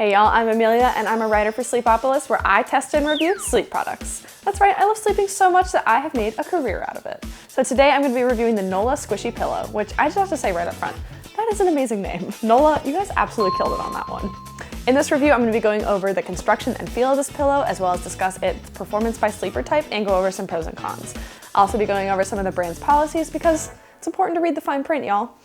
Hey y'all, I'm Amelia and I'm a writer for Sleepopolis where I test and review sleep products. That's right, I love sleeping so much that I have made a career out of it. So today I'm going to be reviewing the Nolah Squishy Pillow, which I just have to say right up front, that is an amazing name. Nolah, you guys absolutely killed it on that one. In this review, I'm going to be going over the construction and feel of this pillow, as well as discuss its performance by sleeper type and go over some pros and cons. I'll also be going over some of the brand's policies because it's important to read the fine print, y'all.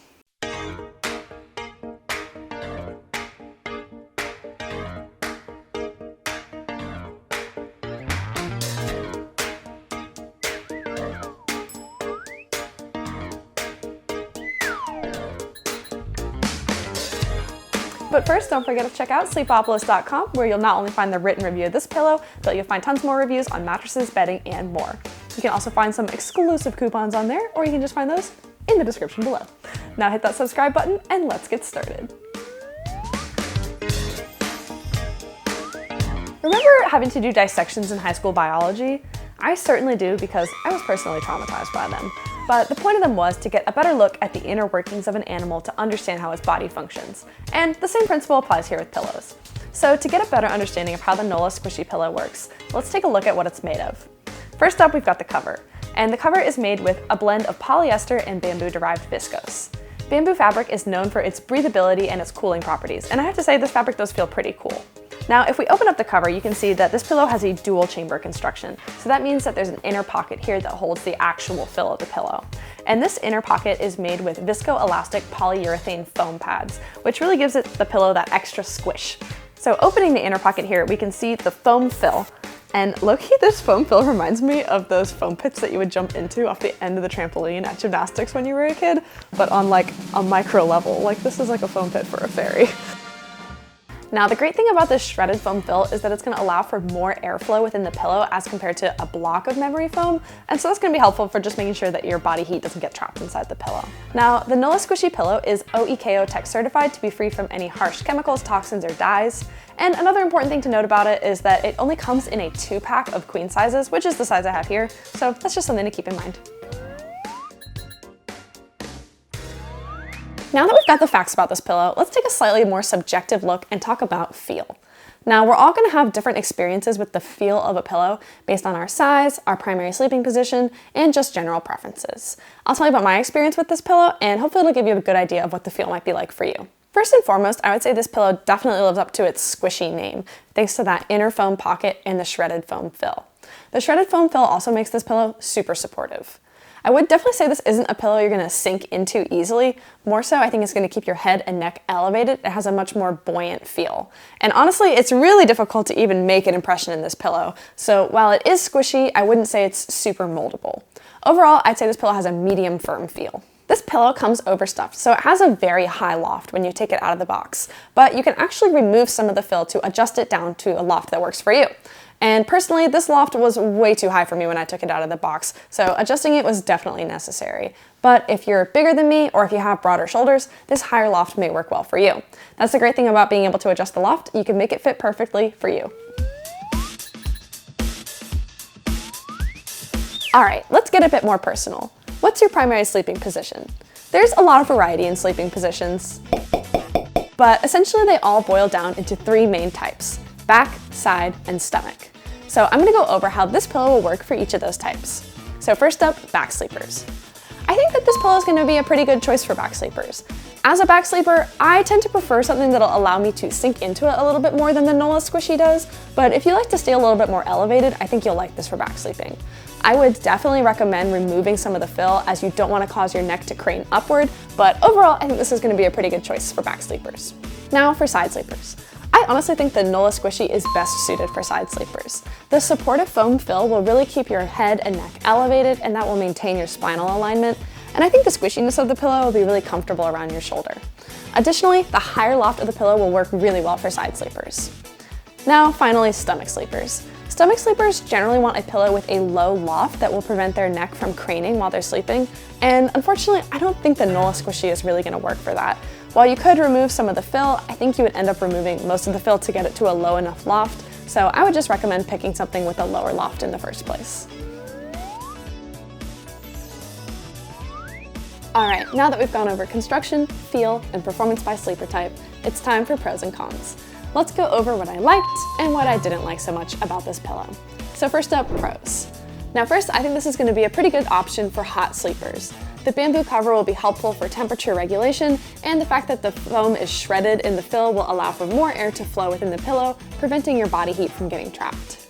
But first, don't forget to check out Sleepopolis.com, where you'll not only find the written review of this pillow, but you'll find tons more reviews on mattresses, bedding, and more. You can also find some exclusive coupons on there, or you can just find those in the description below. Now hit that subscribe button, and let's get started. Remember having to do dissections in high school biology? I certainly do because I was personally traumatized by them. But the point of them was to get a better look at the inner workings of an animal to understand how its body functions. And the same principle applies here with pillows. So to get a better understanding of how the Nolah Squishy Pillow works, let's take a look at what it's made of. First up, we've got the cover. And the cover is made with a blend of polyester and bamboo-derived viscose. Bamboo fabric is known for its breathability and its cooling properties, and I have to say this fabric does feel pretty cool. Now, if we open up the cover, you can see that this pillow has a dual chamber construction. So that means that there's an inner pocket here that holds the actual fill of the pillow. And this inner pocket is made with viscoelastic polyurethane foam pads, which really gives the pillow that extra squish. So opening the inner pocket here, we can see the foam fill. And low-key, this foam fill reminds me of those foam pits that you would jump into off the end of the trampoline at gymnastics when you were a kid, but on like a micro level. Like this is like a foam pit for a fairy. Now, the great thing about this shredded foam fill is that it's going to allow for more airflow within the pillow as compared to a block of memory foam, and so that's going to be helpful for just making sure that your body heat doesn't get trapped inside the pillow. Now, the Nolah Squishy Pillow is OEKO Tech certified to be free from any harsh chemicals, toxins, or dyes. And another important thing to note about it is that it only comes in a 2-pack of queen sizes, which is the size I have here, so that's just something to keep in mind. Now that we've got the facts about this pillow, let's take a slightly more subjective look and talk about feel. Now, we're all going to have different experiences with the feel of a pillow based on our size, our primary sleeping position, and just general preferences. I'll tell you about my experience with this pillow, and hopefully it'll give you a good idea of what the feel might be like for you. First and foremost, I would say this pillow definitely lives up to its squishy name, thanks to that inner foam pocket and the shredded foam fill. The shredded foam fill also makes this pillow super supportive. I would definitely say this isn't a pillow you're going to sink into easily. More so, I think it's going to keep your head and neck elevated. It has a much more buoyant feel. And honestly, it's really difficult to even make an impression in this pillow. So while it is squishy, I wouldn't say it's super moldable. Overall, I'd say this pillow has a medium firm feel. This pillow comes overstuffed, so it has a very high loft when you take it out of the box. But you can actually remove some of the fill to adjust it down to a loft that works for you. And personally, this loft was way too high for me when I took it out of the box, so adjusting it was definitely necessary. But if you're bigger than me, or if you have broader shoulders, this higher loft may work well for you. That's the great thing about being able to adjust the loft, you can make it fit perfectly for you. All right, let's get a bit more personal. What's your primary sleeping position? There's a lot of variety in sleeping positions, but essentially they all boil down into 3 main types: back, side, and stomach. So I'm going to go over how this pillow will work for each of those types. So first up, back sleepers. I think that this pillow is going to be a pretty good choice for back sleepers. As a back sleeper, I tend to prefer something that'll allow me to sink into it a little bit more than the Nolah Squishy does, but if you like to stay a little bit more elevated, I think you'll like this for back sleeping. I would definitely recommend removing some of the fill as you don't want to cause your neck to crane upward, but overall, I think this is going to be a pretty good choice for back sleepers. Now for side sleepers. I honestly think the Nolah Squishy is best suited for side sleepers. The supportive foam fill will really keep your head and neck elevated, and that will maintain your spinal alignment. And I think the squishiness of the pillow will be really comfortable around your shoulder. Additionally, the higher loft of the pillow will work really well for side sleepers. Now, finally, stomach sleepers. Stomach sleepers generally want a pillow with a low loft that will prevent their neck from craning while they're sleeping. And unfortunately, I don't think the Nolah Squishy is really going to work for that. While you could remove some of the fill, I think you would end up removing most of the fill to get it to a low enough loft. So I would just recommend picking something with a lower loft in the first place. All right, now that we've gone over construction, feel, and performance by sleeper type, it's time for pros and cons. Let's go over what I liked and what I didn't like so much about this pillow. So first up, pros. Now first, I think this is going to be a pretty good option for hot sleepers. The bamboo cover will be helpful for temperature regulation, and the fact that the foam is shredded in the fill will allow for more air to flow within the pillow, preventing your body heat from getting trapped.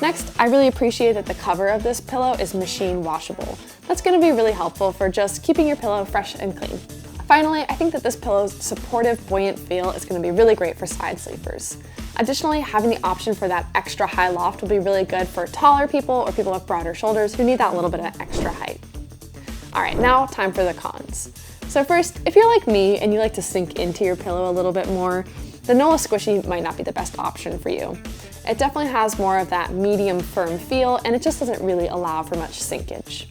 Next, I really appreciate that the cover of this pillow is machine washable. That's going to be really helpful for just keeping your pillow fresh and clean. Finally, I think that this pillow's supportive, buoyant feel is going to be really great for side sleepers. Additionally, having the option for that extra high loft will be really good for taller people or people with broader shoulders who need that little bit of extra height. All right, now time for the cons. So first, if you're like me and you like to sink into your pillow a little bit more, the Nolah Squishy might not be the best option for you. It definitely has more of that medium firm feel, and it just doesn't really allow for much sinkage.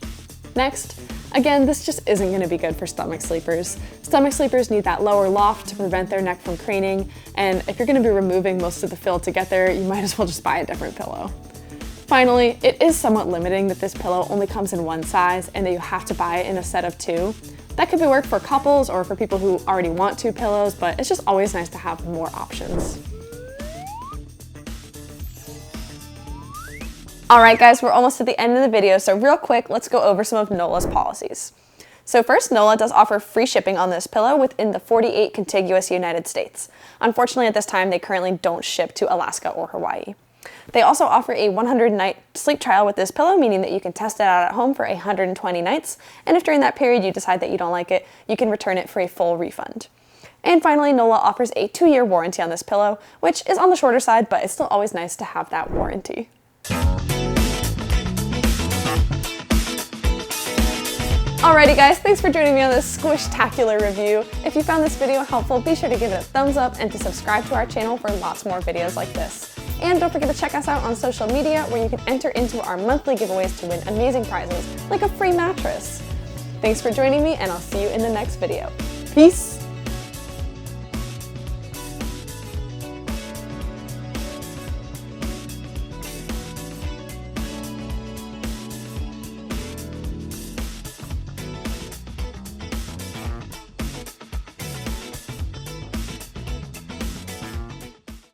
Next, again, this just isn't going to be good for stomach sleepers. Stomach sleepers need that lower loft to prevent their neck from craning, and if you're going to be removing most of the fill to get there, you might as well just buy a different pillow. Finally, it is somewhat limiting that this pillow only comes in one size and that you have to buy it in a set of two. That could be work for couples or for people who already want two pillows, but it's just always nice to have more options. All right, guys, we're almost at the end of the video, so real quick, let's go over some of Nolah's policies. So first, Nolah does offer free shipping on this pillow within the 48 contiguous United States. Unfortunately, at this time, they currently don't ship to Alaska or Hawaii. They also offer a 100-night sleep trial with this pillow, meaning that you can test it out at home for 120 nights, and if during that period you decide that you don't like it, you can return it for a full refund. And finally, Nolah offers a 2-year warranty on this pillow, which is on the shorter side, but it's still always nice to have that warranty. Alrighty guys, thanks for joining me on this squish-tacular review. If you found this video helpful, be sure to give it a thumbs up and to subscribe to our channel for lots more videos like this. And don't forget to check us out on social media where you can enter into our monthly giveaways to win amazing prizes like a free mattress. Thanks for joining me, and I'll see you in the next video. Peace!